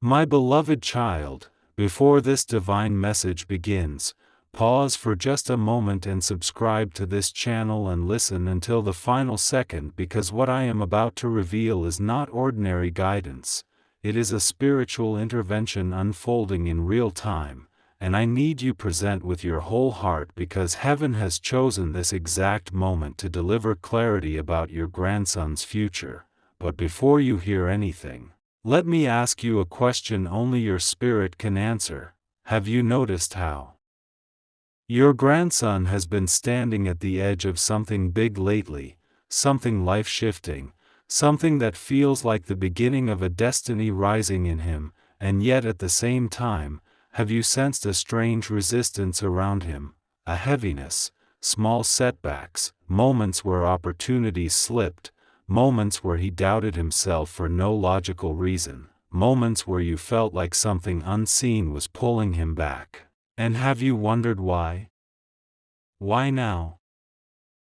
My beloved child, before this divine message begins, pause for just a moment and subscribe to this channel and listen until the final second, because what I am about to reveal is not ordinary guidance. It is a spiritual intervention unfolding in real time, and I need you present with your whole heart, because heaven has chosen this exact moment to deliver clarity about your grandson's future. But before you hear anything, let me ask you a question only your spirit can answer. Have you noticed how your grandson has been standing at the edge of something big lately, something life-shifting, something that feels like the beginning of a destiny rising in him, and yet at the same time, have you sensed a strange resistance around him, a heaviness, small setbacks, moments where opportunities slipped, moments where he doubted himself for no logical reason, moments where you felt like something unseen was pulling him back? And have you wondered why? Why now?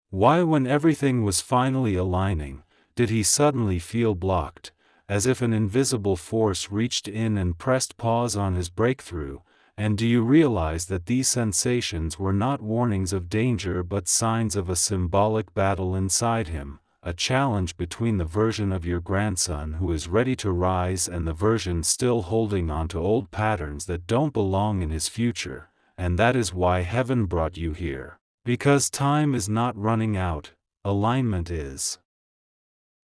Why, when everything was finally aligning, did he suddenly feel blocked, as if an invisible force reached in and pressed pause on his breakthrough? And do you realize that these sensations were not warnings of danger but signs of a symbolic battle inside him, a challenge between the version of your grandson who is ready to rise and the version still holding on to old patterns that don't belong in his future? And that is why heaven brought you here. Because time is not running out, alignment is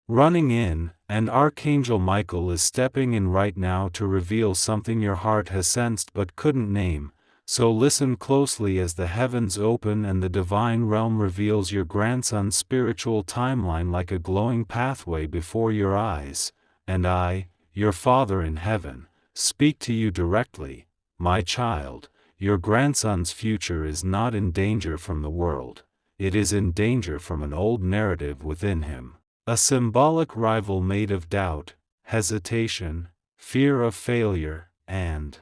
running in, and Archangel Michael is stepping in right now to reveal something your heart has sensed but couldn't name. So listen closely as the heavens open and the divine realm reveals your grandson's spiritual timeline like a glowing pathway before your eyes. And I, your Father in heaven, speak to you directly. My child, your grandson's future is not in danger from the world. It is in danger from an old narrative within him. A symbolic rival made of doubt, hesitation, fear of failure, and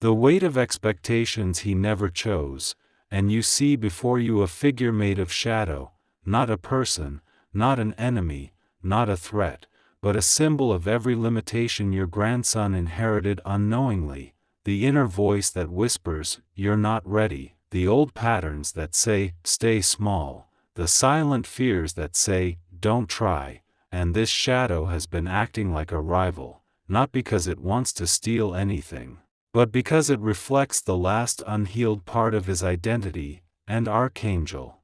the weight of expectations he never chose. And you see before you a figure made of shadow, not a person, not an enemy, not a threat, but a symbol of every limitation your grandson inherited unknowingly, the inner voice that whispers, "You're not ready," the old patterns that say, "Stay small," the silent fears that say, "Don't try." And this shadow has been acting like a rival, not because it wants to steal anything, but because it reflects the last unhealed part of his identity. And Archangel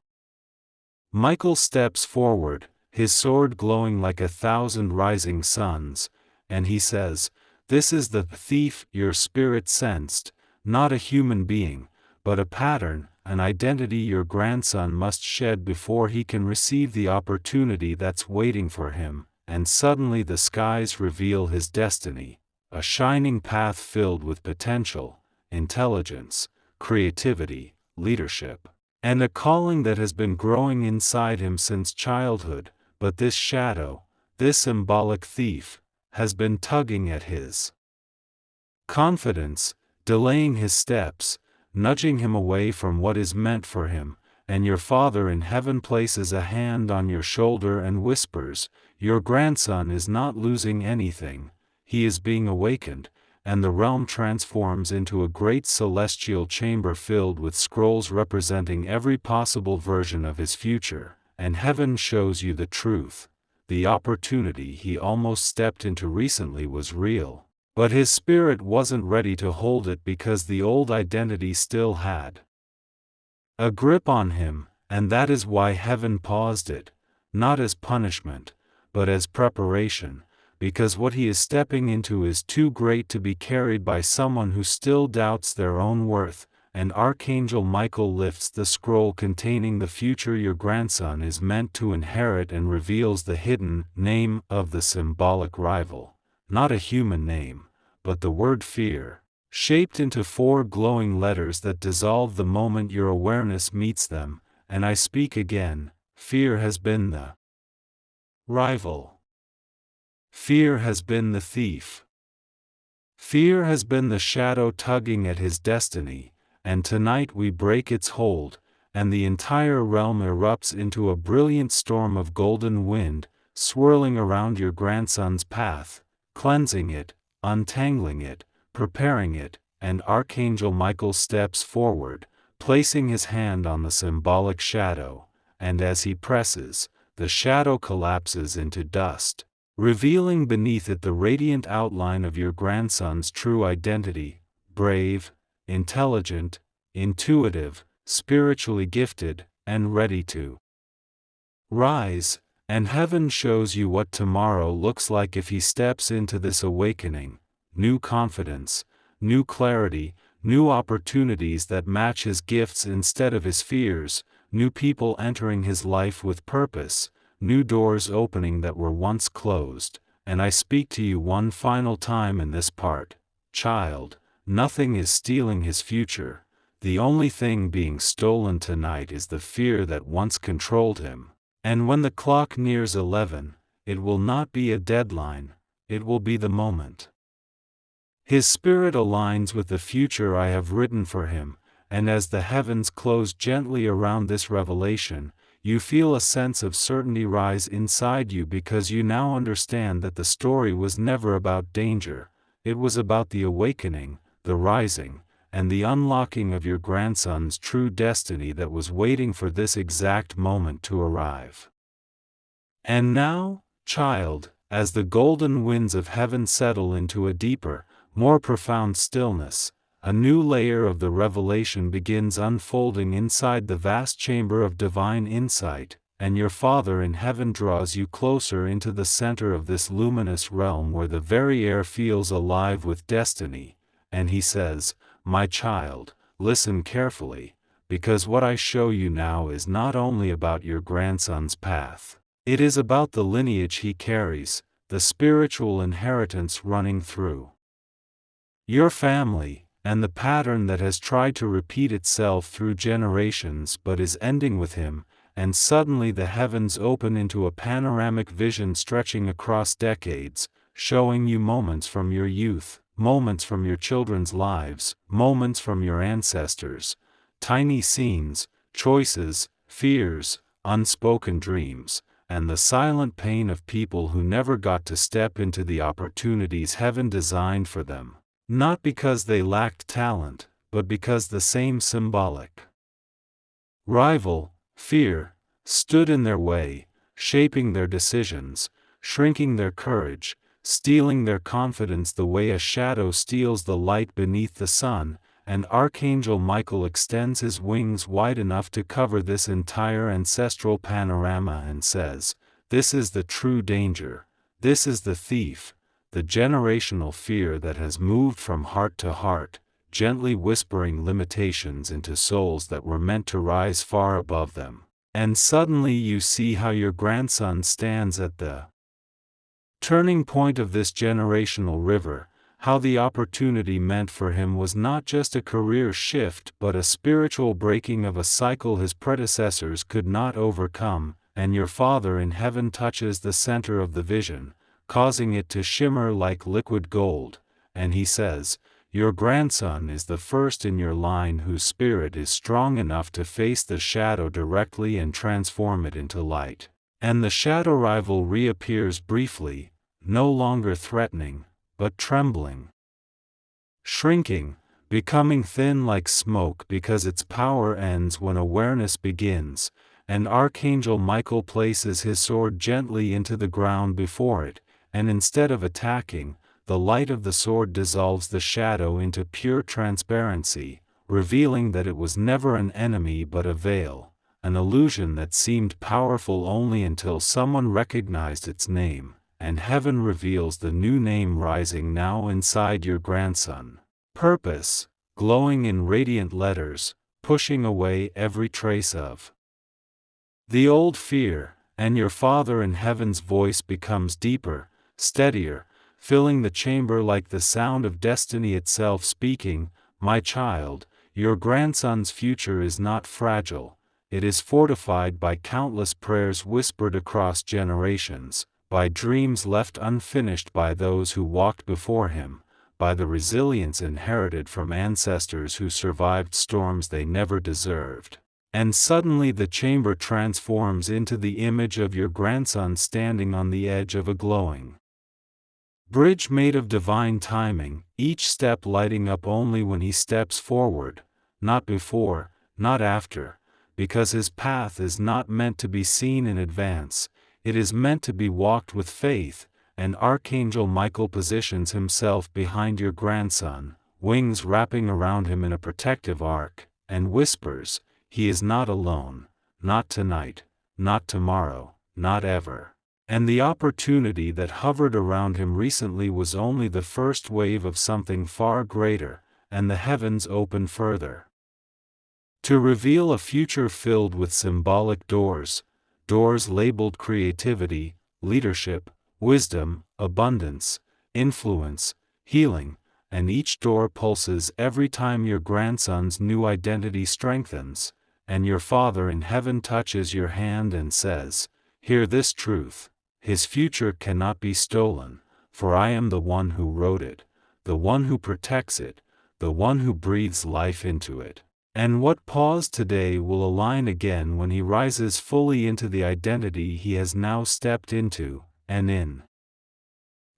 Michael steps forward, his sword glowing like 1,000 rising suns, and he says, "This is the thief your spirit sensed, not a human being, but a pattern, an identity your grandson must shed before he can receive the opportunity that's waiting for him." And suddenly the skies reveal his destiny, a shining path filled with potential, intelligence, creativity, leadership, and a calling that has been growing inside him since childhood. But this shadow, this symbolic thief, has been tugging at his confidence, delaying his steps, nudging him away from what is meant for him. And your Father in heaven places a hand on your shoulder and whispers, "Your grandson is not losing anything, he is being awakened." And the realm transforms into a great celestial chamber filled with scrolls representing every possible version of his future. And heaven shows you the truth. The opportunity he almost stepped into recently was real, but his spirit wasn't ready to hold it because the old identity still had a grip on him. And that is why heaven paused it, not as punishment, but as preparation, because what he is stepping into is too great to be carried by someone who still doubts their own worth. And Archangel Michael lifts the scroll containing the future your grandson is meant to inherit and reveals the hidden name of the symbolic rival. Not a human name, but the word fear, shaped into 4 glowing letters that dissolve the moment your awareness meets them. And I speak again, fear has been the rival. Fear has been the thief. Fear has been the shadow tugging at his destiny. And tonight we break its hold, and the entire realm erupts into a brilliant storm of golden wind, swirling around your grandson's path, cleansing it, untangling it, preparing it, and Archangel Michael steps forward, placing his hand on the symbolic shadow, and as he presses, the shadow collapses into dust, revealing beneath it the radiant outline of your grandson's true identity: brave, intelligent, intuitive, spiritually gifted, and ready to rise. And heaven shows you what tomorrow looks like if he steps into this awakening: new confidence, new clarity, new opportunities that match his gifts instead of his fears, new people entering his life with purpose, new doors opening that were once closed. And I speak to you one final time in this part: child, nothing is stealing his future. The only thing being stolen tonight is the fear that once controlled him. And when the clock nears 11, it will not be a deadline, it will be the moment. His spirit aligns with the future I have written for him, and as the heavens close gently around this revelation, you feel a sense of certainty rise inside you, because you now understand that the story was never about danger, it was about the awakening, the rising, and the unlocking of your grandson's true destiny that was waiting for this exact moment to arrive. And now, child, as the golden winds of heaven settle into a deeper, more profound stillness, a new layer of the revelation begins unfolding inside the vast chamber of divine insight, and your Father in heaven draws you closer into the center of this luminous realm where the very air feels alive with destiny, and he says, "My child, listen carefully, because what I show you now is not only about your grandson's path, it is about the lineage he carries, the spiritual inheritance running through your family, and the pattern that has tried to repeat itself through generations but is ending with him." And suddenly the heavens open into a panoramic vision stretching across decades, showing you moments from your youth, moments from your children's lives, moments from your ancestors, tiny scenes, choices, fears, unspoken dreams, and the silent pain of people who never got to step into the opportunities heaven designed for them, not because they lacked talent, but because the same symbolic rival, fear, stood in their way, shaping their decisions, shrinking their courage, stealing their confidence the way a shadow steals the light beneath the sun. And Archangel Michael extends his wings wide enough to cover this entire ancestral panorama and says, "This is the true danger, this is the thief, the generational fear that has moved from heart to heart, gently whispering limitations into souls that were meant to rise far above them." And suddenly you see how your grandson stands at the turning point of this generational river, how the opportunity meant for him was not just a career shift but a spiritual breaking of a cycle his predecessors could not overcome, and your Father in heaven touches the center of the vision, causing it to shimmer like liquid gold, and he says, "Your grandson is the first in your line whose spirit is strong enough to face the shadow directly and transform it into light." And the shadow rival reappears briefly, no longer threatening, but trembling, shrinking, becoming thin like smoke because its power ends when awareness begins, and Archangel Michael places his sword gently into the ground before it, and instead of attacking, the light of the sword dissolves the shadow into pure transparency, revealing that it was never an enemy but a veil, an illusion that seemed powerful only until someone recognized its name, and heaven reveals the new name rising now inside your grandson: purpose, glowing in radiant letters, pushing away every trace of the old fear, and your Father in heaven's voice becomes deeper, steadier, filling the chamber like the sound of destiny itself speaking, "My child, your grandson's future is not fragile, it is fortified by countless prayers whispered across generations, by dreams left unfinished by those who walked before him, by the resilience inherited from ancestors who survived storms they never deserved." And suddenly the chamber transforms into the image of your grandson standing on the edge of a glowing Bridge made of divine timing, each step lighting up only when he steps forward, not before, not after, because his path is not meant to be seen in advance, it is meant to be walked with faith, and Archangel Michael positions himself behind your grandson, wings wrapping around him in a protective arc, and whispers, "He is not alone, not tonight, not tomorrow, not ever." And the opportunity that hovered around him recently was only the first wave of something far greater, and the heavens open further to reveal a future filled with symbolic doors, doors labeled creativity, leadership, wisdom, abundance, influence, healing, and each door pulses every time your grandson's new identity strengthens, and your Father in heaven touches your hand and says, "Hear this truth. His future cannot be stolen, for I am the one who wrote it, the one who protects it, the one who breathes life into it." And what paused today will align again when he rises fully into the identity he has now stepped into, and in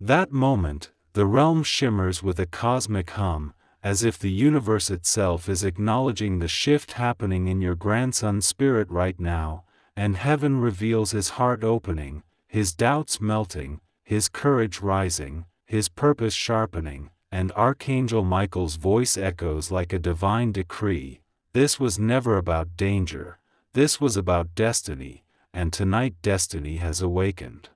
that moment, the realm shimmers with a cosmic hum, as if the universe itself is acknowledging the shift happening in your grandson's spirit right now, and heaven reveals his heart opening, his doubts melting, his courage rising, his purpose sharpening, and Archangel Michael's voice echoes like a divine decree. This was never about danger, this was about destiny, and tonight destiny has awakened.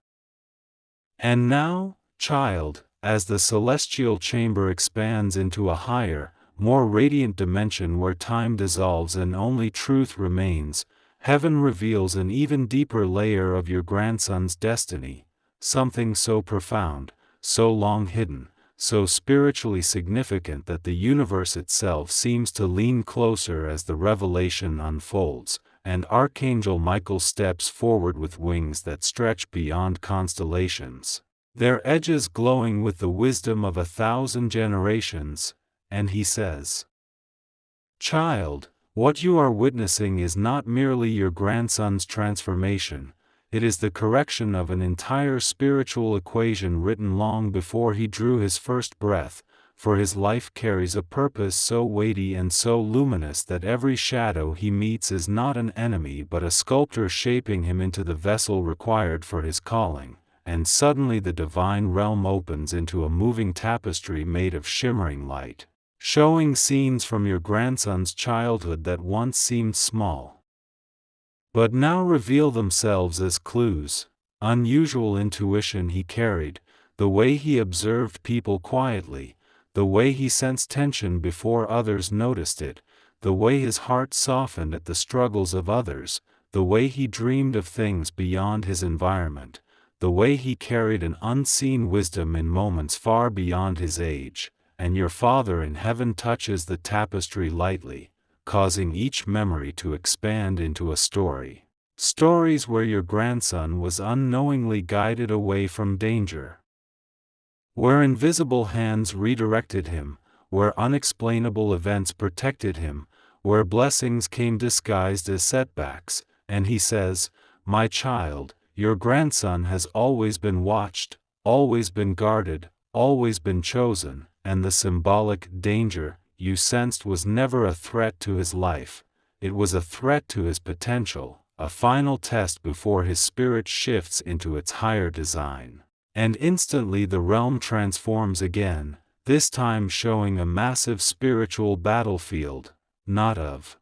And now, child, as the celestial chamber expands into a higher, more radiant dimension where time dissolves and only truth remains, heaven reveals an even deeper layer of your grandson's destiny, something so profound, so long hidden, so spiritually significant that the universe itself seems to lean closer as the revelation unfolds, and Archangel Michael steps forward with wings that stretch beyond constellations, their edges glowing with the wisdom of 1,000 generations, and he says, "Child, what you are witnessing is not merely your grandson's transformation, it is the correction of an entire spiritual equation written long before he drew his first breath, for his life carries a purpose so weighty and so luminous that every shadow he meets is not an enemy but a sculptor shaping him into the vessel required for his calling." And suddenly the divine realm opens into a moving tapestry made of shimmering light, showing scenes from your grandson's childhood that once seemed small, but now reveal themselves as clues, unusual intuition he carried, the way he observed people quietly, the way he sensed tension before others noticed it, the way his heart softened at the struggles of others, the way he dreamed of things beyond his environment, the way he carried an unseen wisdom in moments far beyond his age, and your Father in heaven touches the tapestry lightly, causing each memory to expand into a story. Stories where your grandson was unknowingly guided away from danger, where invisible hands redirected him, where unexplainable events protected him, where blessings came disguised as setbacks, and he says, "My child, your grandson has always been watched, always been guarded, always been chosen, and the symbolic danger you sensed was never a threat to his life, it was a threat to his potential, a final test before his spirit shifts into its higher design." And instantly the realm transforms again, this time showing a massive spiritual battlefield, not of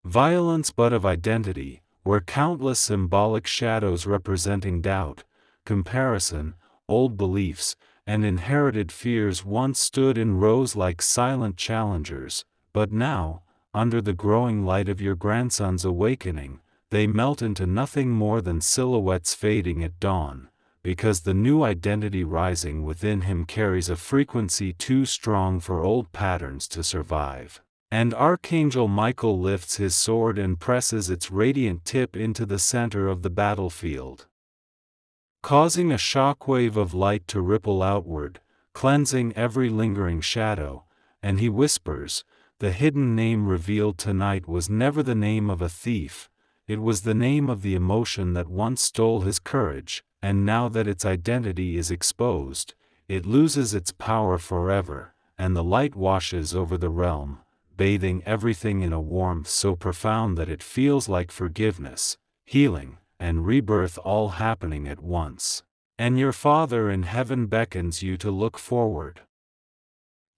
violence but of identity, where countless symbolic shadows representing doubt, comparison, old beliefs, and inherited fears once stood in rows like silent challengers, but now, under the growing light of your grandson's awakening, they melt into nothing more than silhouettes fading at dawn, because the new identity rising within him carries a frequency too strong for old patterns to survive. And Archangel Michael lifts his sword and presses its radiant tip into the center of the battlefield, causing a shockwave of light to ripple outward, cleansing every lingering shadow, and he whispers, "The hidden name revealed tonight was never the name of a thief, it was the name of the emotion that once stole his courage, and now that its identity is exposed, it loses its power forever, and the light washes over the realm, bathing everything in a warmth so profound that it feels like forgiveness, healing, and rebirth all happening at once. And your Father in heaven beckons you to look forward.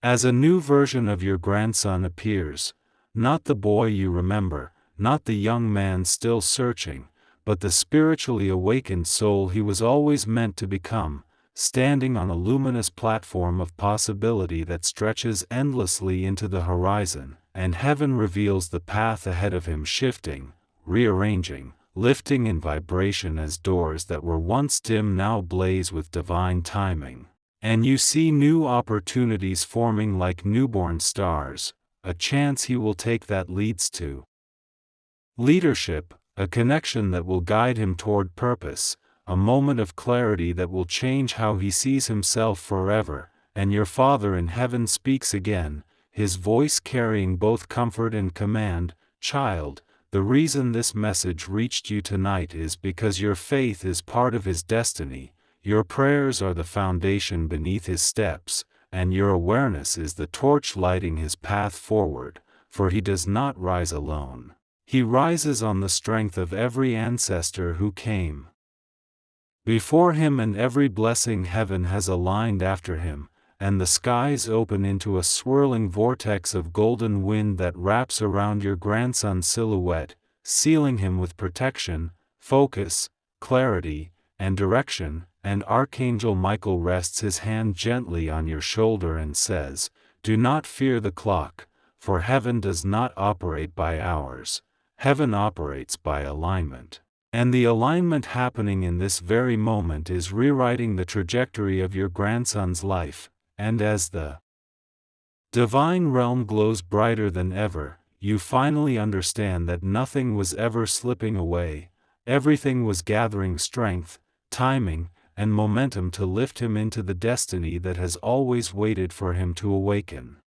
As a new version of your grandson appears, not the boy you remember, not the young man still searching, but the spiritually awakened soul he was always meant to become, standing on a luminous platform of possibility that stretches endlessly into the horizon, and heaven reveals the path ahead of him, shifting, rearranging, lifting in vibration as doors that were once dim now blaze with divine timing. And you see new opportunities forming like newborn stars, a chance he will take that leads to leadership, a connection that will guide him toward purpose, a moment of clarity that will change how he sees himself forever. And your Father in heaven speaks again, his voice carrying both comfort and command. Child, the reason this message reached you tonight is because your faith is part of his destiny, your prayers are the foundation beneath his steps, and your awareness is the torch lighting his path forward, for he does not rise alone. He rises on the strength of every ancestor who came before him, and every blessing heaven has aligned after him, and the skies open into a swirling vortex of golden wind that wraps around your grandson's silhouette, sealing him with protection, focus, clarity, and direction. And Archangel Michael rests his hand gently on your shoulder and says, "Do not fear the clock, for heaven does not operate by hours, heaven operates by alignment. And the alignment happening in this very moment is rewriting the trajectory of your grandson's life." And as the divine realm glows brighter than ever, you finally understand that nothing was ever slipping away, everything was gathering strength, timing, and momentum to lift him into the destiny that has always waited for him to awaken.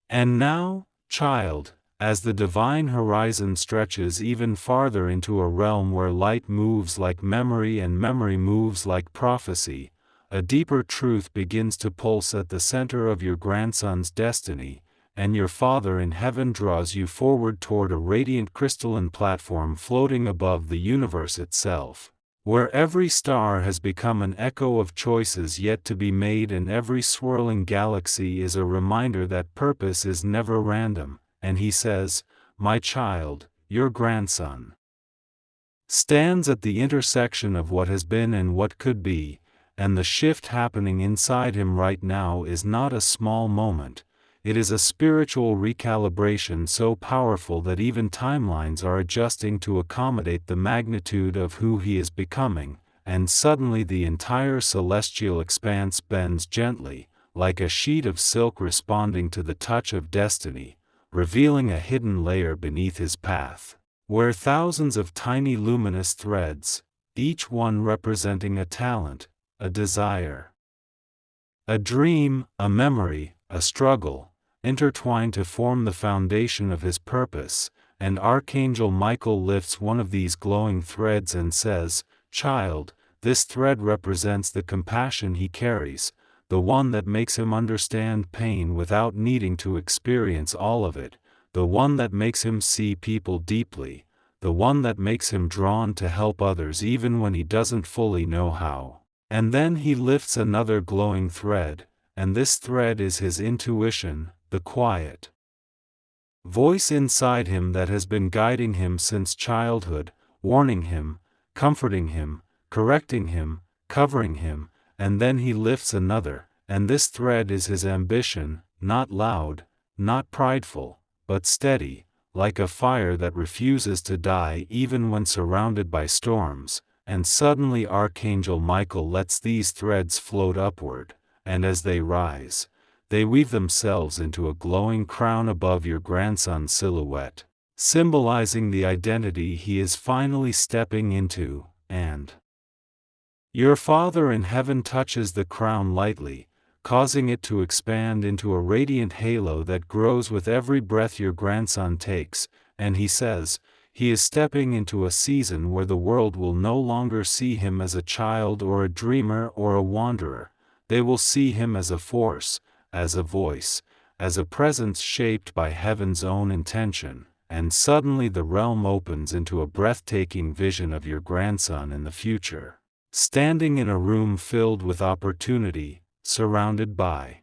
And now, child, as the divine horizon stretches even farther into a realm where light moves like memory and memory moves like prophecy, a deeper truth begins to pulse at the center of your grandson's destiny, and your Father in heaven draws you forward toward a radiant crystalline platform floating above the universe itself, where every star has become an echo of choices yet to be made, and every swirling galaxy is a reminder that purpose is never random. And he says, "My child, your grandson stands at the intersection of what has been and what could be, and the shift happening inside him right now is not a small moment. It is a spiritual recalibration so powerful that even timelines are adjusting to accommodate the magnitude of who he is becoming, and suddenly the entire celestial expanse bends gently, like a sheet of silk responding to the touch of destiny, revealing a hidden layer beneath his path, where thousands of tiny luminous threads, each one representing a talent, a desire, a dream, a memory, a struggle, intertwine to form the foundation of his purpose. And Archangel Michael lifts one of these glowing threads and says, "Child, this thread represents the compassion he carries, the one that makes him understand pain without needing to experience all of it, the one that makes him see people deeply, the one that makes him drawn to help others even when he doesn't fully know how." And then he lifts another glowing thread, and this thread is his intuition, the quiet voice inside him that has been guiding him since childhood, warning him, comforting him, correcting him, covering him. And then he lifts another, and this thread is his ambition, not loud, not prideful, but steady, like a fire that refuses to die even when surrounded by storms. And suddenly Archangel Michael lets these threads float upward, and as they rise, they weave themselves into a glowing crown above your grandson's silhouette, symbolizing the identity he is finally stepping into. And your Father in heaven touches the crown lightly, causing it to expand into a radiant halo that grows with every breath your grandson takes, and he says, He is stepping into a season where the world will no longer see him as a child or a dreamer or a wanderer. They will see him as a force, as a voice, as a presence shaped by heaven's own intention. And suddenly the realm opens into a breathtaking vision of your grandson in the future, standing in a room filled with opportunity, surrounded by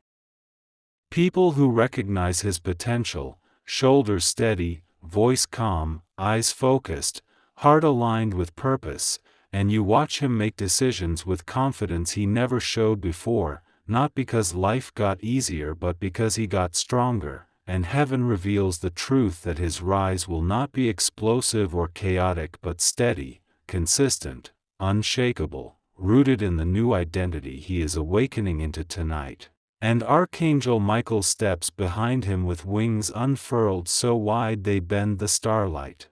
people who recognize his potential, shoulders steady, voice calm, eyes focused, heart aligned with purpose, and you watch him make decisions with confidence he never showed before, not because life got easier but because he got stronger, and heaven reveals the truth that his rise will not be explosive or chaotic but steady, consistent, unshakable, rooted in the new identity he is awakening into tonight. And Archangel Michael steps behind him with wings unfurled so wide they bend the starlight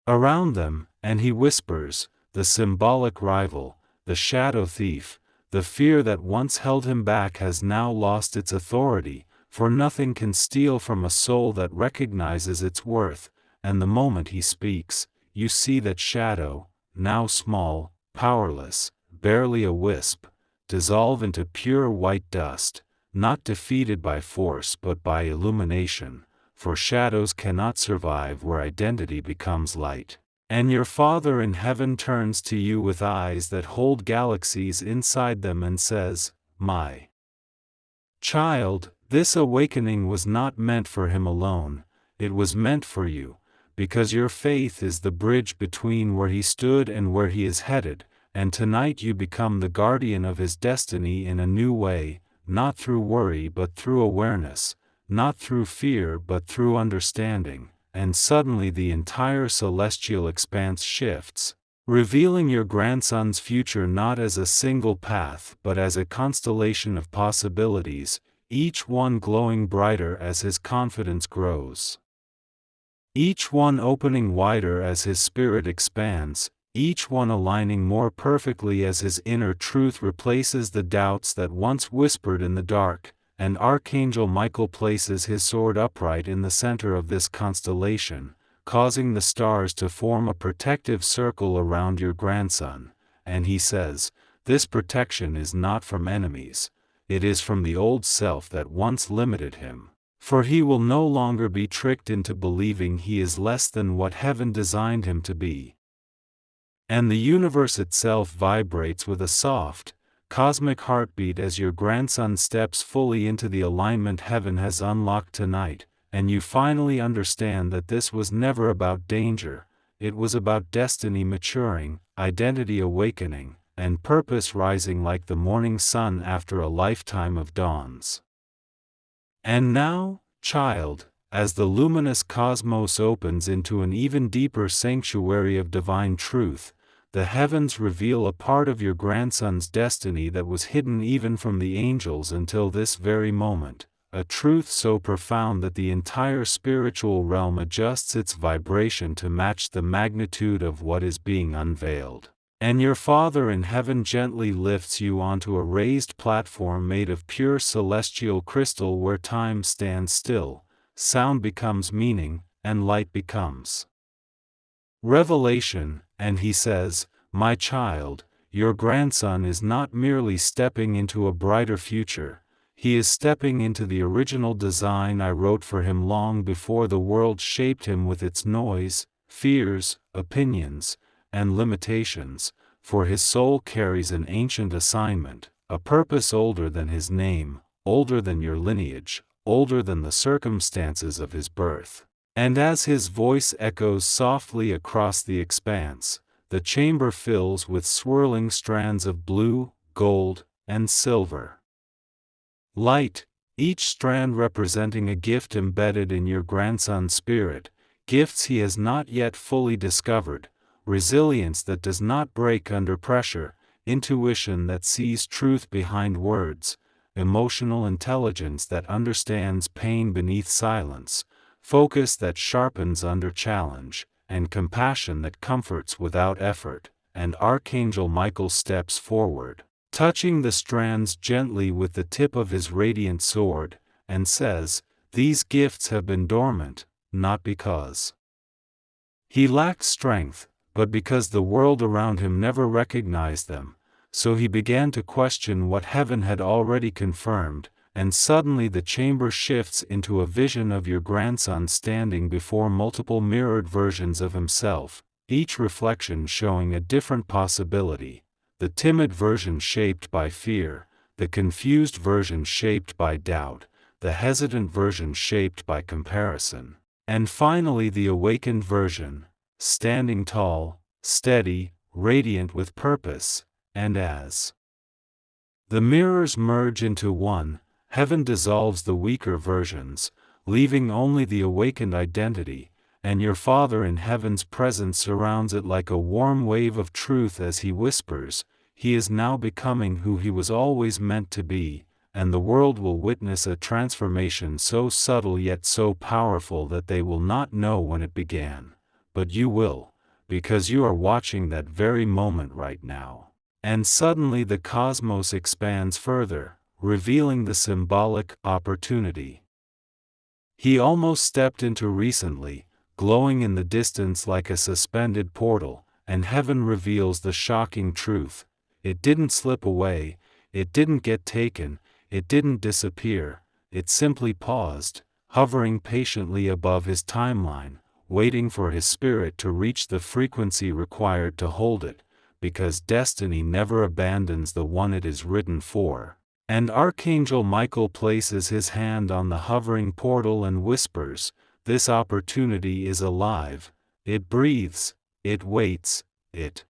around them, and he whispers, the symbolic rival, the shadow thief, the fear that once held him back has now lost its authority, for nothing can steal from a soul that recognizes its worth, and the moment he speaks, you see that shadow, now small, powerless, barely a wisp, dissolve into pure white dust, not defeated by force but by illumination, for shadows cannot survive where identity becomes light. And your Father in heaven turns to you with eyes that hold galaxies inside them and says, "My child, this awakening was not meant for him alone, it was meant for you, because your faith is the bridge between where he stood and where he is headed, and tonight you become the guardian of his destiny in a new way, not through worry but through awareness, not through fear but through understanding." And suddenly the entire celestial expanse shifts, revealing your grandson's future not as a single path but as a constellation of possibilities, each one glowing brighter as his confidence grows, each one opening wider as his spirit expands, each one aligning more perfectly as his inner truth replaces the doubts that once whispered in the dark. And Archangel Michael places his sword upright in the center of this constellation, causing the stars to form a protective circle around your grandson, and he says, "This protection is not from enemies, it is from the old self that once limited him, for he will no longer be tricked into believing he is less than what heaven designed him to be." And the universe itself vibrates with a soft, cosmic heartbeat as your grandson steps fully into the alignment heaven has unlocked tonight, and you finally understand that this was never about danger, it was about destiny maturing, identity awakening, and purpose rising like the morning sun after a lifetime of dawns. And now, child, as the luminous cosmos opens into an even deeper sanctuary of divine truth, the heavens reveal a part of your grandson's destiny that was hidden even from the angels until this very moment, a truth so profound that the entire spiritual realm adjusts its vibration to match the magnitude of what is being unveiled. And your Father in heaven gently lifts you onto a raised platform made of pure celestial crystal where time stands still, sound becomes meaning, and light becomes revelation, and he says, "My child, your grandson is not merely stepping into a brighter future, he is stepping into the original design I wrote for him long before the world shaped him with its noise, fears, opinions, and limitations, for his soul carries an ancient assignment, a purpose older than his name, older than your lineage, older than the circumstances of his birth." And as his voice echoes softly across the expanse, the chamber fills with swirling strands of blue, gold, and silver light, each strand representing a gift embedded in your grandson's spirit, gifts he has not yet fully discovered, resilience that does not break under pressure, intuition that sees truth behind words, emotional intelligence that understands pain beneath silence, focus that sharpens under challenge, and compassion that comforts without effort. And Archangel Michael steps forward, touching the strands gently with the tip of his radiant sword, and says, "These gifts have been dormant, not because He lacked strength, but because the world around him never recognized them, so he began to question what heaven had already confirmed, and suddenly the chamber shifts into a vision of your grandson standing before multiple mirrored versions of himself, each reflection showing a different possibility: the timid version shaped by fear, the confused version shaped by doubt, the hesitant version shaped by comparison, and finally the awakened version, standing tall, steady, radiant with purpose. And as the mirrors merge into one, heaven dissolves the weaker versions, leaving only the awakened identity, and your Father in heaven's presence surrounds it like a warm wave of truth as he whispers, "He is now becoming who he was always meant to be," and the world will witness a transformation so subtle yet so powerful that they will not know when it began. But you will, because you are watching that very moment right now. And suddenly the cosmos expands further, revealing the symbolic opportunity he almost stepped into recently, glowing in the distance like a suspended portal, and heaven reveals the shocking truth: it didn't slip away, it didn't get taken, it didn't disappear, it simply paused, hovering patiently above his timeline, waiting for his spirit to reach the frequency required to hold it, because destiny never abandons the one it is written for. And Archangel Michael places his hand on the hovering portal and whispers, "This opportunity is alive, it breathes, it waits, it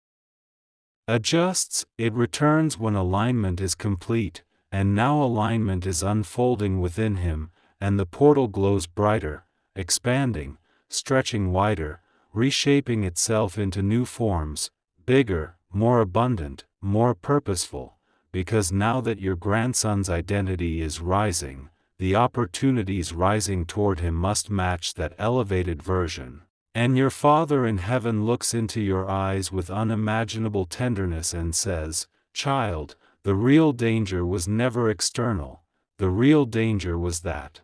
adjusts, it returns when alignment is complete," and now alignment is unfolding within him, and the portal glows brighter, expanding, stretching wider, reshaping itself into new forms, bigger, more abundant, more purposeful, because now that your grandson's identity is rising, the opportunities rising toward him must match that elevated version. And your Father in heaven looks into your eyes with unimaginable tenderness and says, "Child, the real danger was never external, the real danger was that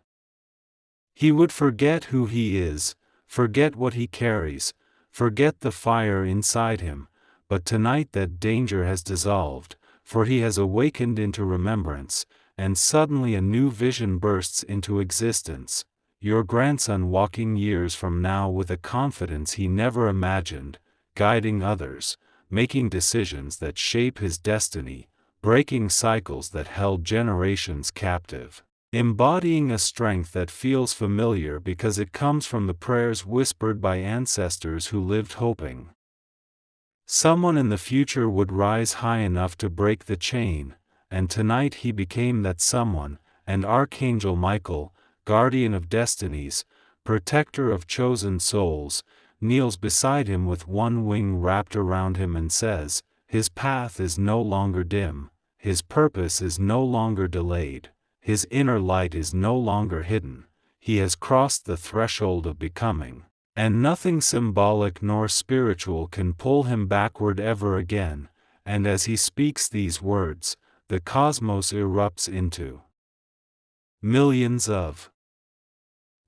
he would forget who he is, forget what he carries, forget the fire inside him. But tonight that danger has dissolved, for he has awakened into remembrance, and suddenly a new vision bursts into existence: your grandson walking years from now with a confidence he never imagined, guiding others, making decisions that shape his destiny, breaking cycles that held generations captive, embodying a strength that feels familiar because it comes from the prayers whispered by ancestors who lived hoping someone in the future would rise high enough to break the chain. And tonight he became that someone, and Archangel Michael, guardian of destinies, protector of chosen souls, kneels beside him with one wing wrapped around him and says, "His path is no longer dim, his purpose is no longer delayed, his inner light is no longer hidden, he has crossed the threshold of becoming, and nothing symbolic nor spiritual can pull him backward ever again." And as he speaks these words, the cosmos erupts into millions of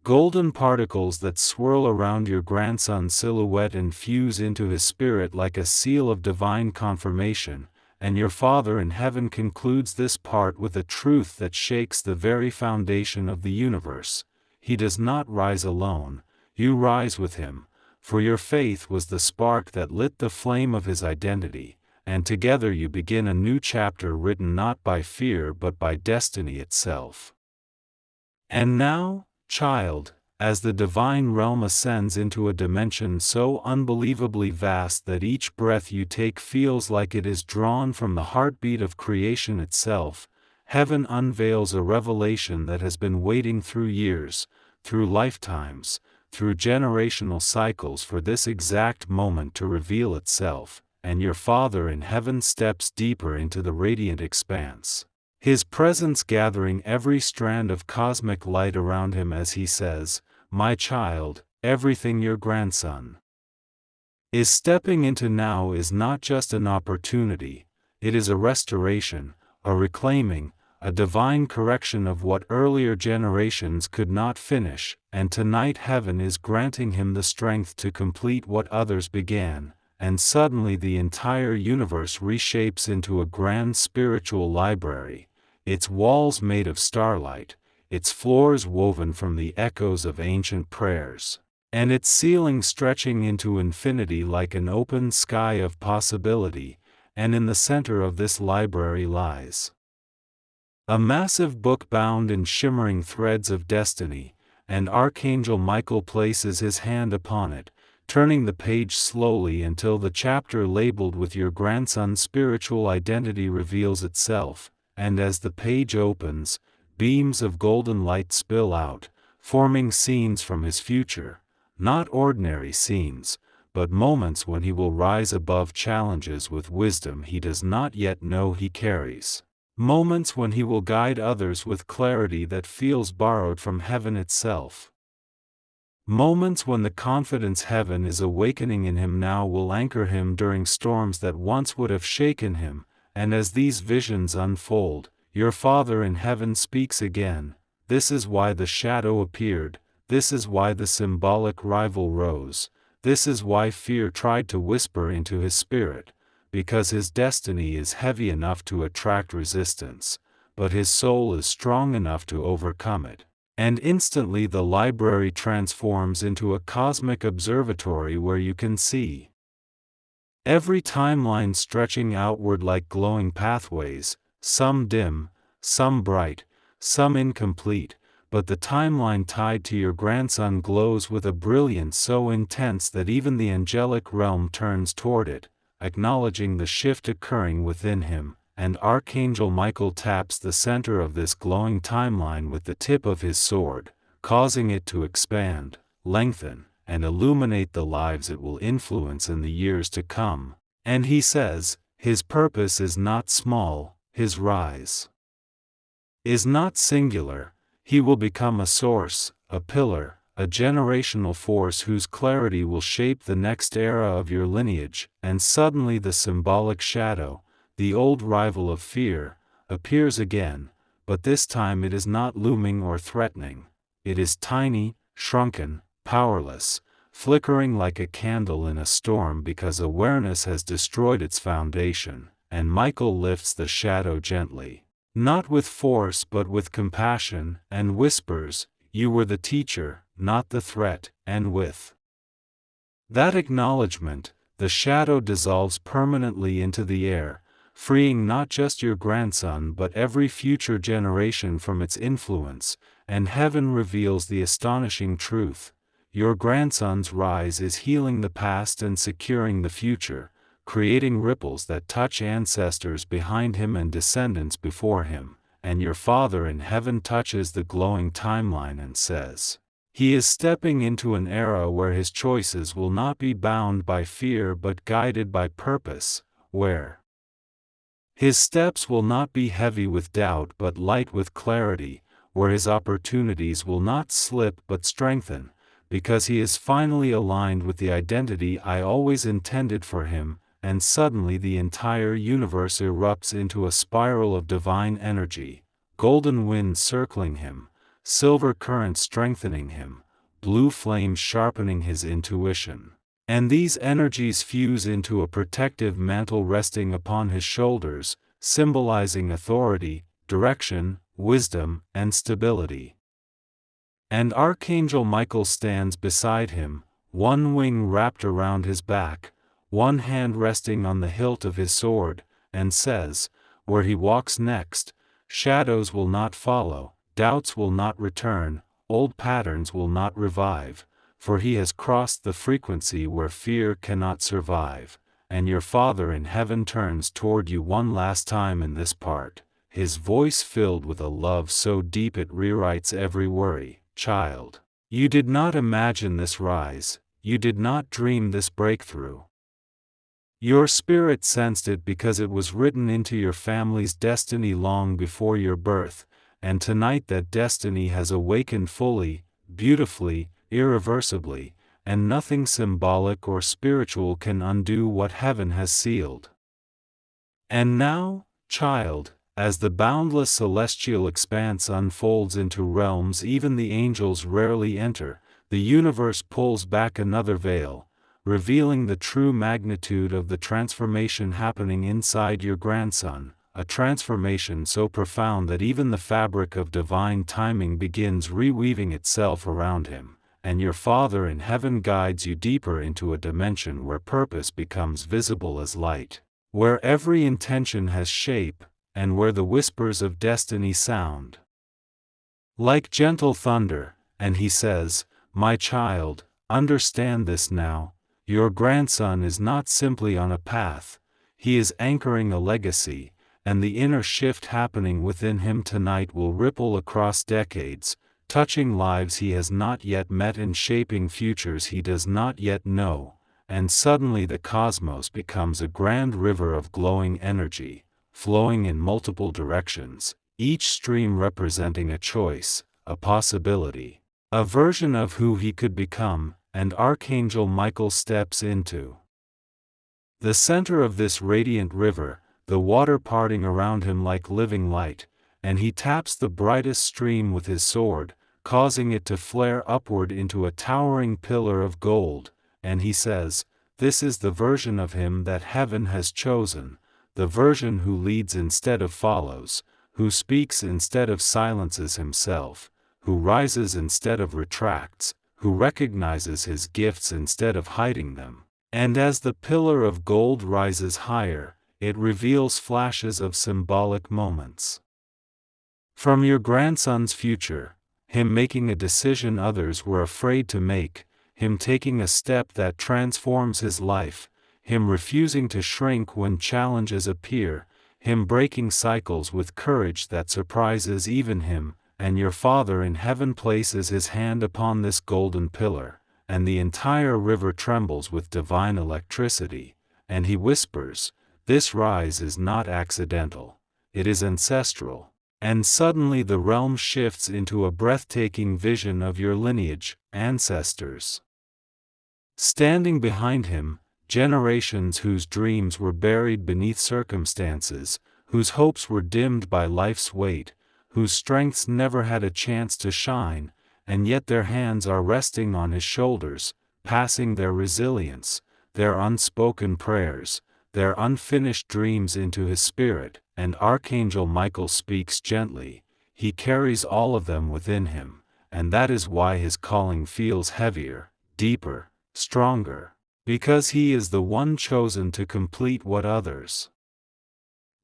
golden particles that swirl around your grandson's silhouette and fuse into his spirit like a seal of divine confirmation, and your Father in heaven concludes this part with a truth that shakes the very foundation of the universe: he does not rise alone, you rise with him, for your faith was the spark that lit the flame of his identity, and together you begin a new chapter written not by fear but by destiny itself. And now, child, as the divine realm ascends into a dimension so unbelievably vast that each breath you take feels like it is drawn from the heartbeat of creation itself, heaven unveils a revelation that has been waiting through years, through lifetimes, through generational cycles for this exact moment to reveal itself. And your Father in heaven steps deeper into the radiant expanse, his presence gathering every strand of cosmic light around him as he says, "My child, everything your grandson is stepping into now is not just an opportunity, it is a restoration, a reclaiming, a divine correction of what earlier generations could not finish, and tonight heaven is granting him the strength to complete what others began, and suddenly the entire universe reshapes into a grand spiritual library, its walls made of starlight, its floors woven from the echoes of ancient prayers, and its ceiling stretching into infinity like an open sky of possibility, and in the center of this library lies a massive book bound in shimmering threads of destiny, and Archangel Michael places his hand upon it, turning the page slowly until the chapter labeled with your grandson's spiritual identity reveals itself, and as the page opens, beams of golden light spill out, forming scenes from his future, not ordinary scenes, but moments when he will rise above challenges with wisdom he does not yet know he carries. Moments when he will guide others with clarity that feels borrowed from heaven itself. Moments when the confidence heaven is awakening in him now will anchor him during storms that once would have shaken him, and as these visions unfold, your Father in heaven speaks again. This is why the shadow appeared, this is why the symbolic rival rose, this is why fear tried to whisper into his spirit. Because his destiny is heavy enough to attract resistance, but his soul is strong enough to overcome it. And instantly the library transforms into a cosmic observatory where you can see every timeline stretching outward like glowing pathways, some dim, some bright, some incomplete, but the timeline tied to your grandson glows with a brilliance so intense that even the angelic realm turns toward it, acknowledging the shift occurring within him, and Archangel Michael taps the center of this glowing timeline with the tip of his sword, causing it to expand, lengthen, and illuminate the lives it will influence in the years to come. And he says, his purpose is not small, his rise is not singular, he will become a source, a pillar, a generational force whose clarity will shape the next era of your lineage. And suddenly the symbolic shadow, the old rival of fear, appears again, but this time it is not looming or threatening. It is tiny, shrunken, powerless, flickering like a candle in a storm because awareness has destroyed its foundation, and Michael lifts the shadow gently, not with force but with compassion, and whispers, "You were the teacher, not the threat," and with that acknowledgement, the shadow dissolves permanently into the air, freeing not just your grandson but every future generation from its influence, and heaven reveals the astonishing truth. Your grandson's rise is healing the past and securing the future, creating ripples that touch ancestors behind him and descendants before him, and your Father in heaven touches the glowing timeline and says, he is stepping into an era where his choices will not be bound by fear but guided by purpose, where his steps will not be heavy with doubt but light with clarity, where his opportunities will not slip but strengthen, because he is finally aligned with the identity I always intended for him. And suddenly the entire universe erupts into a spiral of divine energy, golden winds circling him, silver currents strengthening him, blue flames sharpening his intuition. And these energies fuse into a protective mantle resting upon his shoulders, symbolizing authority, direction, wisdom, and stability. And Archangel Michael stands beside him, one wing wrapped around his back, one hand resting on the hilt of his sword, and says, where he walks next, shadows will not follow, doubts will not return, old patterns will not revive, for he has crossed the frequency where fear cannot survive, and your Father in heaven turns toward you one last time in this part, his voice filled with a love so deep it rewrites every worry. Child, you did not imagine this rise, you did not dream this breakthrough. Your spirit sensed it because it was written into your family's destiny long before your birth, and tonight that destiny has awakened fully, beautifully, irreversibly, and nothing symbolic or spiritual can undo what heaven has sealed. And now, child, As the boundless celestial expanse unfolds into realms even the angels rarely enter, the universe pulls back another veil, revealing the true magnitude of the transformation happening inside your grandson, a transformation so profound that even the fabric of divine timing begins reweaving itself around him, and your Father in heaven guides you deeper into a dimension where purpose becomes visible as light, where every intention has shape, and where the whispers of destiny sound like gentle thunder. And he says, "My child, understand this now. Your grandson is not simply on a path, he is anchoring a legacy, and the inner shift happening within him tonight will ripple across decades, touching lives he has not yet met and shaping futures he does not yet know." And suddenly the cosmos becomes a grand river of glowing energy, flowing in multiple directions, each stream representing a choice, a possibility, a version of who he could become. And Archangel Michael steps into the center of this radiant river, the water parting around him like living light, and he taps the brightest stream with his sword, causing it to flare upward into a towering pillar of gold. And he says, "This is the version of him that heaven has chosen, the version who leads instead of follows, who speaks instead of silences himself, who rises instead of retracts, who recognizes his gifts instead of hiding them." And as the pillar of gold rises higher, it reveals flashes of symbolic moments from your grandson's future, him making a decision others were afraid to make, him taking a step that transforms his life, him refusing to shrink when challenges appear, him breaking cycles with courage that surprises even him. And your Father in heaven places his hand upon this golden pillar, and the entire river trembles with divine electricity, and he whispers, "This rise is not accidental, it is ancestral." And suddenly the realm shifts into a breathtaking vision of your lineage, ancestors standing behind him, generations whose dreams were buried beneath circumstances, whose hopes were dimmed by life's weight, whose strengths never had a chance to shine, and yet their hands are resting on his shoulders, passing their resilience, their unspoken prayers, their unfinished dreams into his spirit. And Archangel Michael speaks gently, he carries all of them within him, and that is why his calling feels heavier, deeper, stronger, because he is the one chosen to complete what others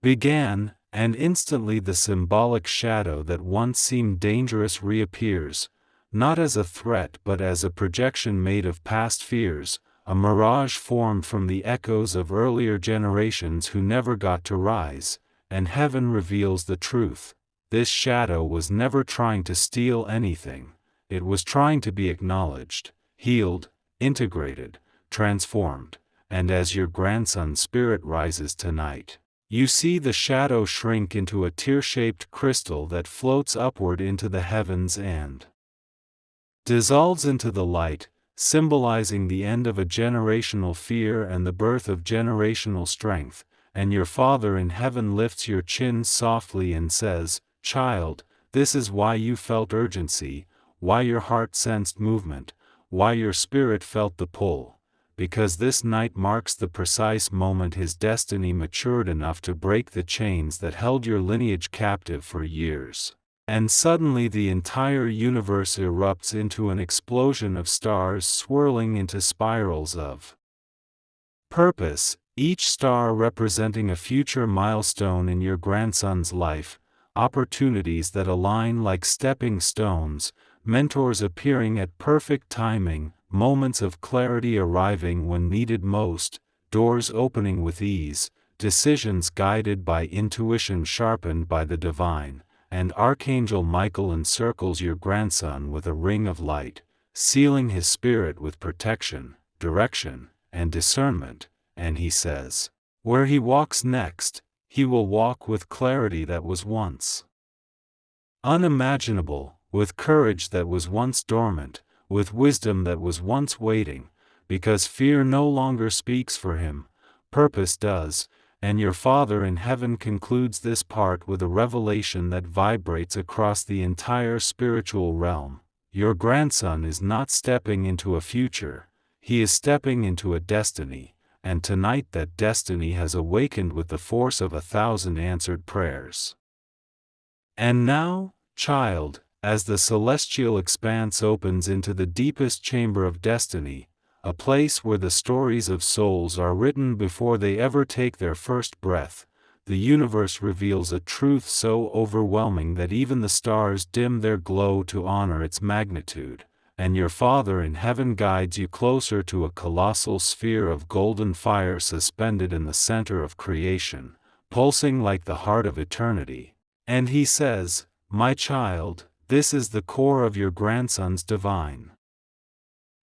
began. And instantly the symbolic shadow that once seemed dangerous reappears, not as a threat but as a projection made of past fears, a mirage formed from the echoes of earlier generations who never got to rise. And heaven reveals the truth. This shadow was never trying to steal anything, it was trying to be acknowledged, healed, integrated, transformed. And as your grandson's spirit rises tonight, you see the shadow shrink into a tear-shaped crystal that floats upward into the heavens and dissolves into the light, symbolizing the end of a generational fear and the birth of generational strength. And your Father in heaven lifts your chin softly and says, "Child, this is why you felt urgency, why your heart sensed movement, why your spirit felt the pull. Because this night marks the precise moment his destiny matured enough to break the chains that held your lineage captive for years." And suddenly the entire universe erupts into an explosion of stars swirling into spirals of purpose, each star representing a future milestone in your grandson's life, opportunities that align like stepping stones, mentors appearing at perfect timing, moments of clarity arriving when needed most, doors opening with ease, decisions guided by intuition sharpened by the divine. And Archangel Michael encircles your grandson with a ring of light, sealing his spirit with protection, direction, and discernment. And he says, where he walks next, he will walk with clarity that was once unimaginable, with courage that was once dormant, with wisdom that was once waiting, because fear no longer speaks for him, purpose does. and your Father in heaven concludes this part with a revelation that vibrates across the entire spiritual realm. Your grandson is not stepping into a future, he is stepping into a destiny, and tonight that destiny has awakened with the force of 1,000 answered prayers. And now, child, as the celestial expanse opens into the deepest chamber of destiny, a place where the stories of souls are written before they ever take their first breath, the universe reveals a truth so overwhelming that even the stars dim their glow to honor its magnitude, and your Father in heaven guides you closer to a colossal sphere of golden fire suspended in the center of creation, pulsing like the heart of eternity. And he says, "My child, this is the core of your grandson's divine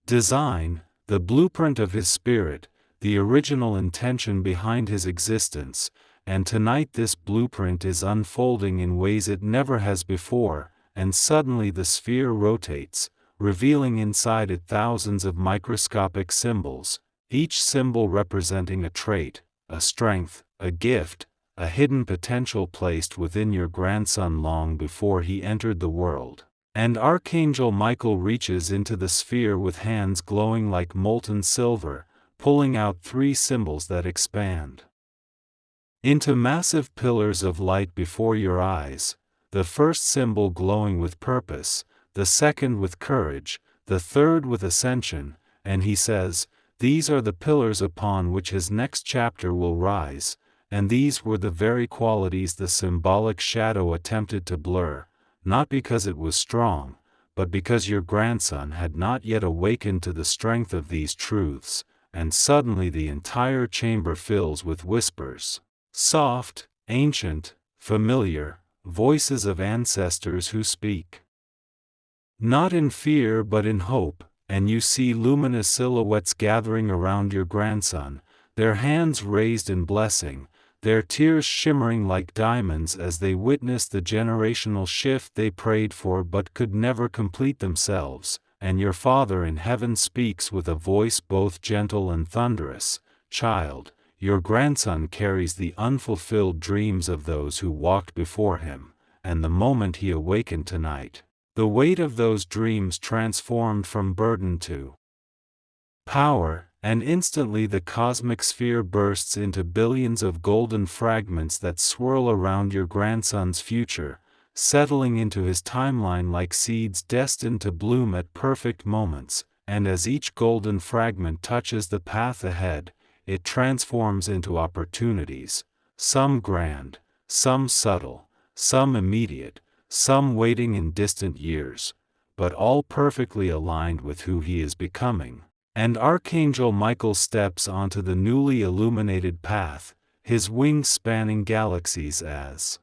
design, the blueprint of his spirit, the original intention behind his existence, and tonight this blueprint is unfolding in ways it never has before." And suddenly the sphere rotates, revealing inside it thousands of microscopic symbols, each symbol representing a trait, a strength, a gift, a hidden potential placed within your grandson long before he entered the world. And Archangel Michael reaches into the sphere with hands glowing like molten silver, pulling out 3 symbols that expand into massive pillars of light before your eyes, the first symbol glowing with purpose, the second with courage, the third with ascension, and he says, "These are the pillars upon which his next chapter will rise," and these were the very qualities the symbolic shadow attempted to blur, not because it was strong, but because your grandson had not yet awakened to the strength of these truths, and suddenly the entire chamber fills with whispers. Soft, ancient, familiar, voices of ancestors who speak not in fear but in hope, and you see luminous silhouettes gathering around your grandson, their hands raised in blessing, their tears shimmering like diamonds as they witness the generational shift they prayed for but could never complete themselves. And your Father in heaven speaks with a voice both gentle and thunderous, "Child, your grandson carries the unfulfilled dreams of those who walked before him, and the moment he awakened tonight, the weight of those dreams transformed from burden to power, and instantly the cosmic sphere bursts into billions of golden fragments that swirl around your grandson's future, settling into his timeline like seeds destined to bloom at perfect moments, and as each golden fragment touches the path ahead, it transforms into opportunities, some grand, some subtle, some immediate, some waiting in distant years, but all perfectly aligned with who he is becoming. And Archangel Michael steps onto the newly illuminated path, his wings spanning galaxies as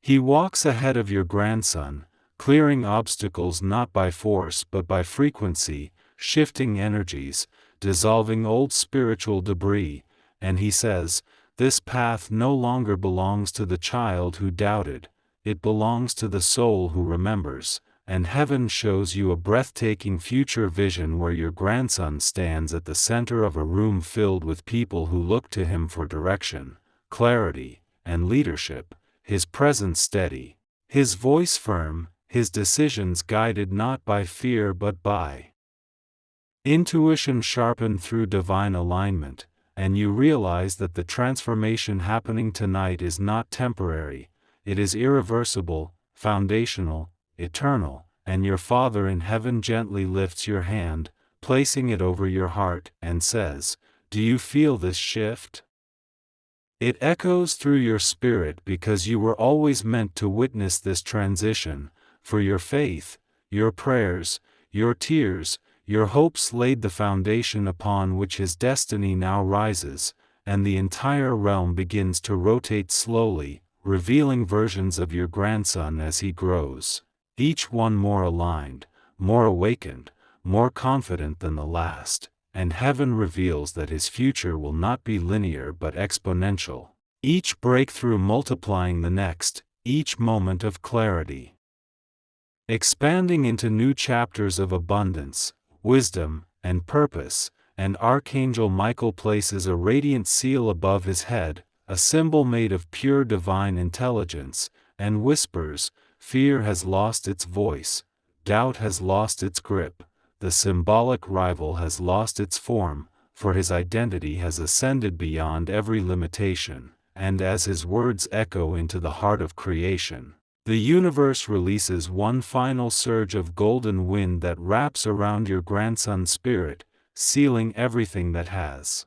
he walks ahead of your grandson, clearing obstacles not by force but by frequency, shifting energies, dissolving old spiritual debris, and he says, "This path no longer belongs to the child who doubted, it belongs to the soul who remembers." And heaven shows you a breathtaking future vision where your grandson stands at the center of a room filled with people who look to him for direction, clarity, and leadership, his presence steady, his voice firm, his decisions guided not by fear but by intuition sharpened through divine alignment, and you realize that the transformation happening tonight is not temporary, it is irreversible, foundational, eternal, and your Father in heaven gently lifts your hand, placing it over your heart, and says, "Do you feel this shift? It echoes through your spirit because you were always meant to witness this transition, for your faith, your prayers, your tears, your hopes laid the foundation upon which his destiny now rises, and the entire realm begins to rotate slowly, revealing versions of your grandson as he grows, each one more aligned, more awakened, more confident than the last, and heaven reveals that his future will not be linear but exponential, each breakthrough multiplying the next, each moment of clarity expanding into new chapters of abundance, wisdom, and purpose, and Archangel Michael places a radiant seal above his head, a symbol made of pure divine intelligence, and whispers, "Fear has lost its voice, doubt has lost its grip, the symbolic rival has lost its form, for his identity has ascended beyond every limitation." And as his words echo into the heart of creation, the universe releases one final surge of golden wind that wraps around your grandson's spirit, sealing everything that has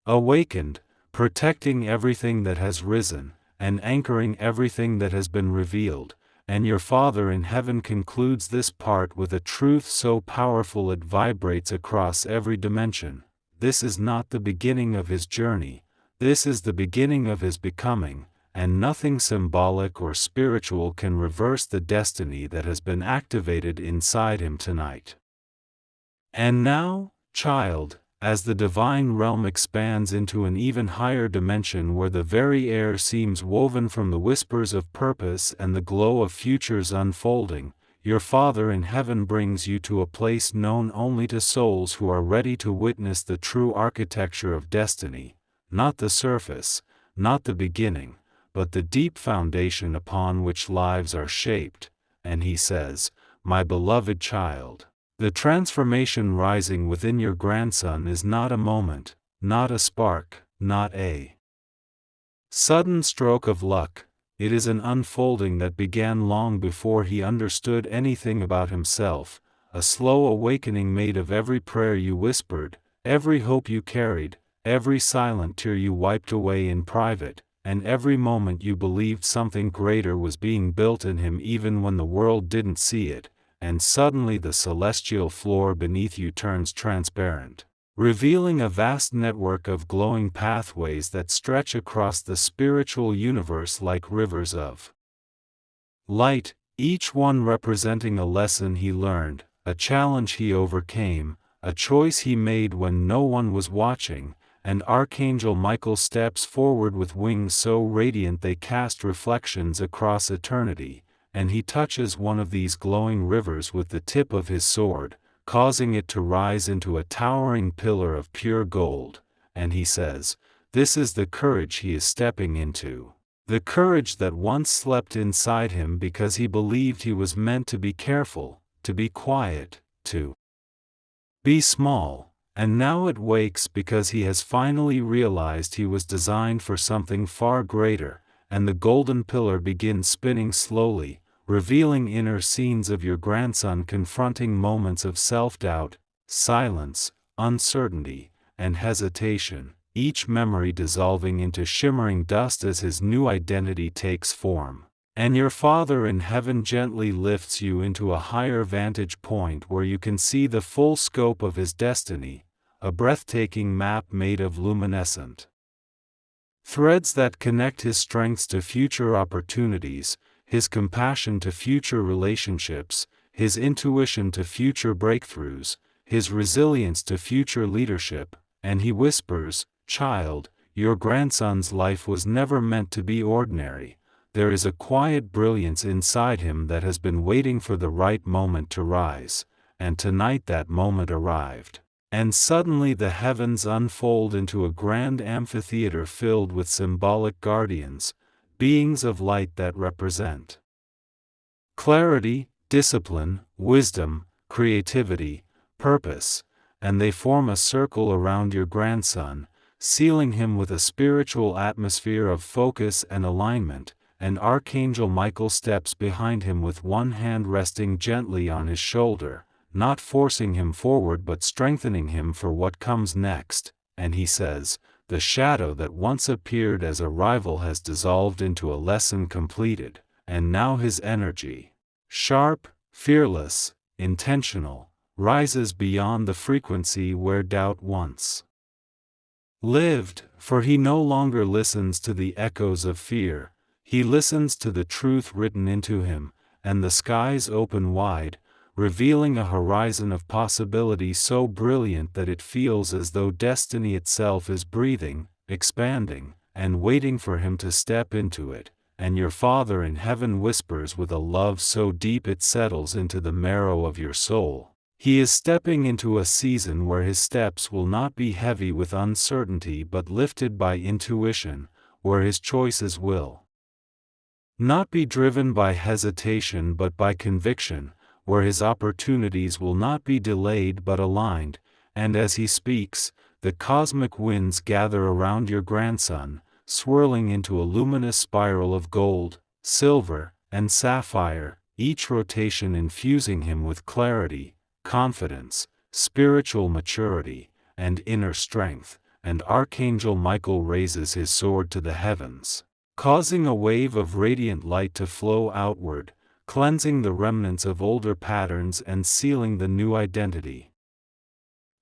awakened, protecting everything that has risen, and anchoring everything that has been revealed. And your Father in heaven concludes this part with a truth so powerful it vibrates across every dimension. This is not the beginning of his journey, this is the beginning of his becoming, and nothing symbolic or spiritual can reverse the destiny that has been activated inside him tonight. And now, child, as the divine realm expands into an even higher dimension where the very air seems woven from the whispers of purpose and the glow of futures unfolding, your Father in heaven brings you to a place known only to souls who are ready to witness the true architecture of destiny, not the surface, not the beginning, but the deep foundation upon which lives are shaped. And he says, "My beloved child, the transformation rising within your grandson is not a moment, not a spark, not a sudden stroke of luck. It is an unfolding that began long before he understood anything about himself, a slow awakening made of every prayer you whispered, every hope you carried, every silent tear you wiped away in private, and every moment you believed something greater was being built in him even when the world didn't see it. And suddenly the celestial floor beneath you turns transparent, revealing a vast network of glowing pathways that stretch across the spiritual universe like rivers of light, each one representing a lesson he learned, a challenge he overcame, a choice he made when no one was watching. And Archangel Michael steps forward with wings so radiant they cast reflections across eternity, and he touches one of these glowing rivers with the tip of his sword, causing it to rise into a towering pillar of pure gold. And he says, "This is the courage he is stepping into. The courage that once slept inside him because he believed he was meant to be careful, to be quiet, to be small. And now it wakes because he has finally realized he was designed for something far greater." And the golden pillar begins spinning slowly, revealing inner scenes of your grandson confronting moments of self-doubt, silence, uncertainty, and hesitation, each memory dissolving into shimmering dust as his new identity takes form. And your Father in heaven gently lifts you into a higher vantage point where you can see the full scope of his destiny, a breathtaking map made of luminescent threads that connect his strengths to future opportunities, his compassion to future relationships, his intuition to future breakthroughs, his resilience to future leadership. And he whispers, "Child, your grandson's life was never meant to be ordinary. There is a quiet brilliance inside him that has been waiting for the right moment to rise." And tonight that moment arrived. And suddenly the heavens unfold into a grand amphitheater filled with symbolic guardians, beings of light that represent clarity, discipline, wisdom, creativity, purpose, and they form a circle around your grandson, sealing him with a spiritual atmosphere of focus and alignment. And Archangel Michael steps behind him with one hand resting gently on his shoulder, not forcing him forward but strengthening him for what comes next. And he says, "The shadow that once appeared as a rival has dissolved into a lesson completed, and now his energy, sharp, fearless, intentional, rises beyond the frequency where doubt once lived, for he no longer listens to the echoes of fear, he listens to the truth written into him." And the skies open wide, revealing a horizon of possibility so brilliant that it feels as though destiny itself is breathing, expanding, and waiting for him to step into it. And your Father in heaven whispers with a love so deep it settles into the marrow of your soul, He is stepping into a season where his steps will not be heavy with uncertainty but lifted by intuition, where his choices will not be driven by hesitation but by conviction, where his opportunities will not be delayed but aligned, and as he speaks, the cosmic winds gather around your grandson, swirling into a luminous spiral of gold, silver, and sapphire, each rotation infusing him with clarity, confidence, spiritual maturity, and inner strength, and Archangel Michael raises his sword to the heavens, causing a wave of radiant light to flow outward, cleansing the remnants of older patterns and sealing the new identity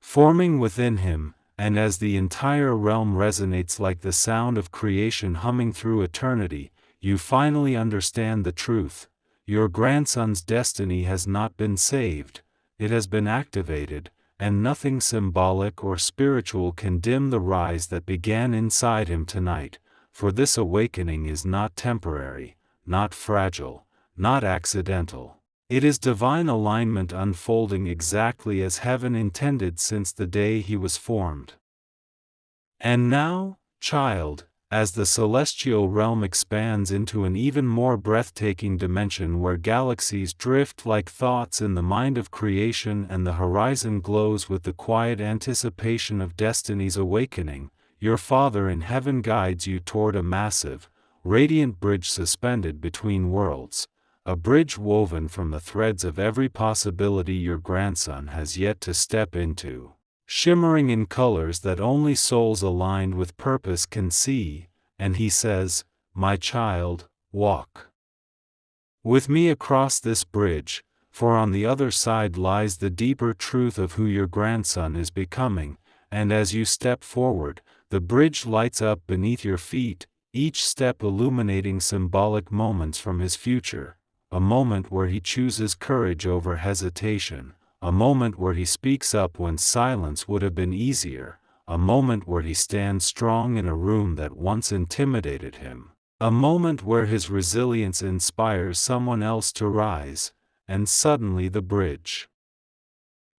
forming within him. And as the entire realm resonates like the sound of creation humming through eternity, you finally understand the truth. Your grandson's destiny has not been saved, it has been activated, and nothing symbolic or spiritual can dim the rise that began inside him tonight, for this awakening is not temporary, not fragile, not accidental. It is divine alignment unfolding exactly as heaven intended since the day he was formed. And now, child, as the celestial realm expands into an even more breathtaking dimension where galaxies drift like thoughts in the mind of creation and the horizon glows with the quiet anticipation of destiny's awakening, your Father in heaven guides you toward a massive, radiant bridge suspended between worlds. A bridge woven from the threads of every possibility your grandson has yet to step into, shimmering in colors that only souls aligned with purpose can see, and he says, "My child, walk with me across this bridge, for on the other side lies the deeper truth of who your grandson is becoming," and as you step forward, the bridge lights up beneath your feet, each step illuminating symbolic moments from his future. A moment where he chooses courage over hesitation, a moment where he speaks up when silence would have been easier, a moment where he stands strong in a room that once intimidated him, a moment where his resilience inspires someone else to rise, and suddenly the bridge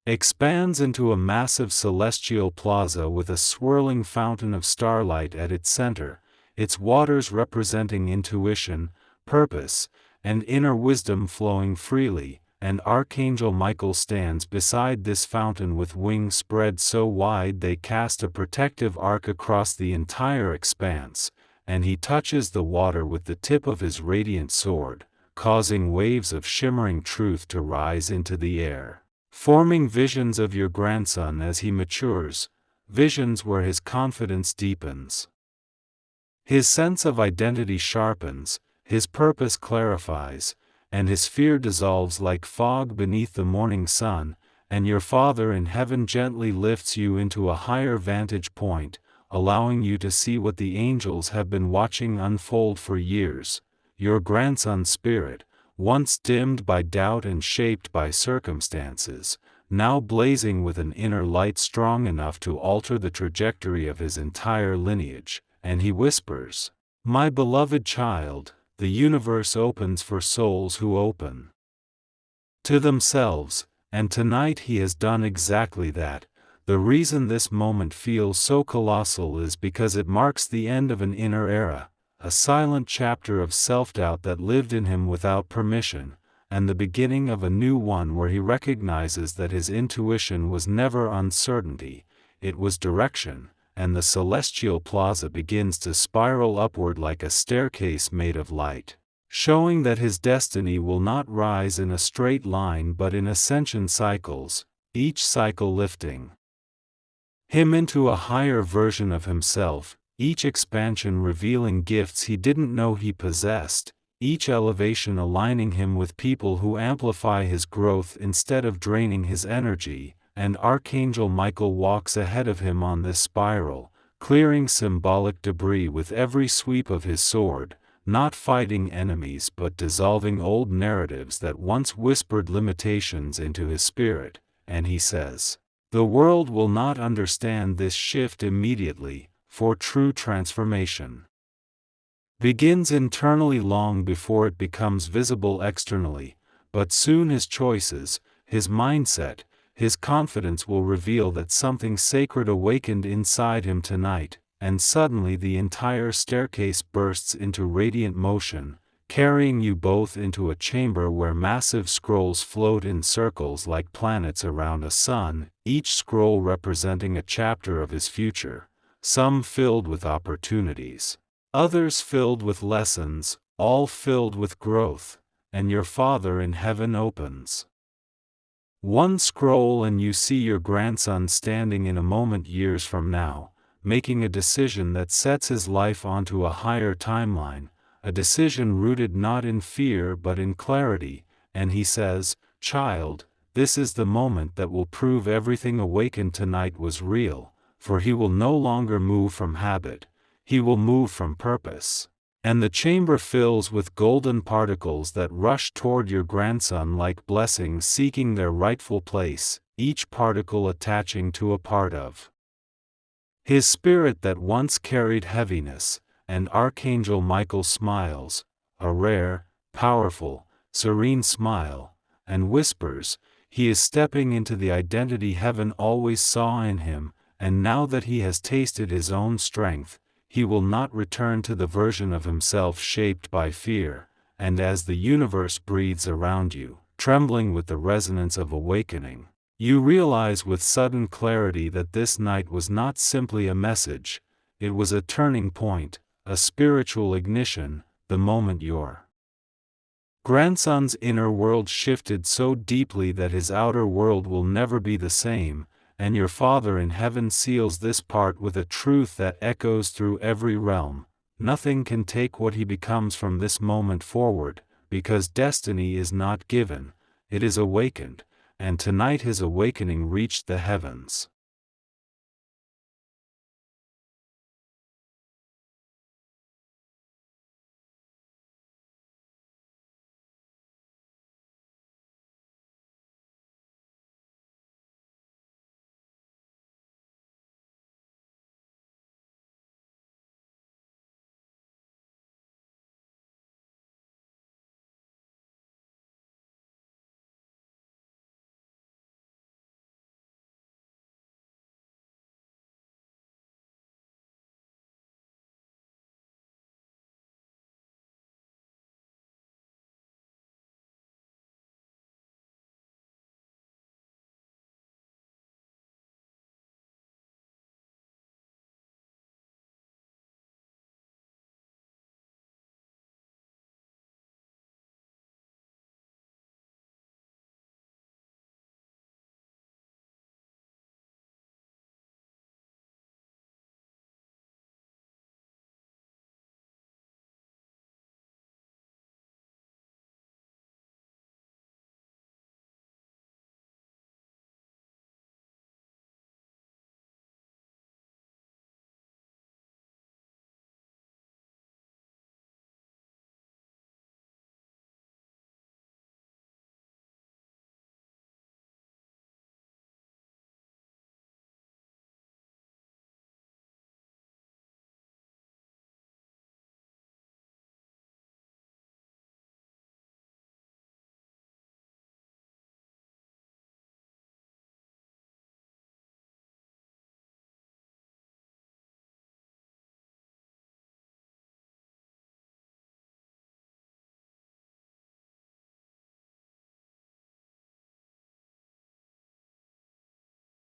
expands into a massive celestial plaza with a swirling fountain of starlight at its center, its waters representing intuition, purpose, and inner wisdom flowing freely, and Archangel Michael stands beside this fountain with wings spread so wide they cast a protective arc across the entire expanse, and he touches the water with the tip of his radiant sword, causing waves of shimmering truth to rise into the air, forming visions of your grandson as he matures, visions where his confidence deepens, his sense of identity sharpens, his purpose clarifies, and his fear dissolves like fog beneath the morning sun, and your Father in heaven gently lifts you into a higher vantage point, allowing you to see what the angels have been watching unfold for years. Your grandson's spirit, once dimmed by doubt and shaped by circumstances, now blazing with an inner light strong enough to alter the trajectory of his entire lineage, and he whispers, "My beloved child, the universe opens for souls who open to themselves," and tonight he has done exactly that. The reason this moment feels so colossal is because it marks the end of an inner era, a silent chapter of self-doubt that lived in him without permission, and the beginning of a new one where he recognizes that his intuition was never uncertainty, it was direction, and the celestial plaza begins to spiral upward like a staircase made of light, showing that his destiny will not rise in a straight line but in ascension cycles, each cycle lifting him into a higher version of himself, each expansion revealing gifts he didn't know he possessed, each elevation aligning him with people who amplify his growth instead of draining his energy, and Archangel Michael walks ahead of him on this spiral, clearing symbolic debris with every sweep of his sword, not fighting enemies but dissolving old narratives that once whispered limitations into his spirit, and he says, "The world will not understand this shift immediately, for true transformation begins internally long before it becomes visible externally, but soon his choices, his mindset, his confidence will reveal that something sacred awakened inside him tonight, and suddenly the entire staircase bursts into radiant motion, carrying you both into a chamber where massive scrolls float in circles like planets around a sun, each scroll representing a chapter of his future, some filled with opportunities, others filled with lessons, all filled with growth, and your Father in heaven opens one scroll and you see your grandson standing in a moment years from now, making a decision that sets his life onto a higher timeline, a decision rooted not in fear but in clarity, and he says, "Child, this is the moment that will prove everything awakened tonight was real, for he will no longer move from habit, he will move from purpose." And the chamber fills with golden particles that rush toward your grandson like blessings seeking their rightful place, each particle attaching to a part of his spirit that once carried heaviness, and Archangel Michael smiles, a rare, powerful, serene smile, and whispers, he is stepping into the identity heaven always saw in him, and now that he has tasted his own strength, he will not return to the version of himself shaped by fear, and as the universe breathes around you, trembling with the resonance of awakening, you realize with sudden clarity that this night was not simply a message, it was a turning point, a spiritual ignition, the moment your grandson's inner world shifted so deeply that his outer world will never be the same, and your Father in heaven seals this part with a truth that echoes through every realm. Nothing can take what he becomes from this moment forward, because destiny is not given, it is awakened, and tonight his awakening reached the heavens.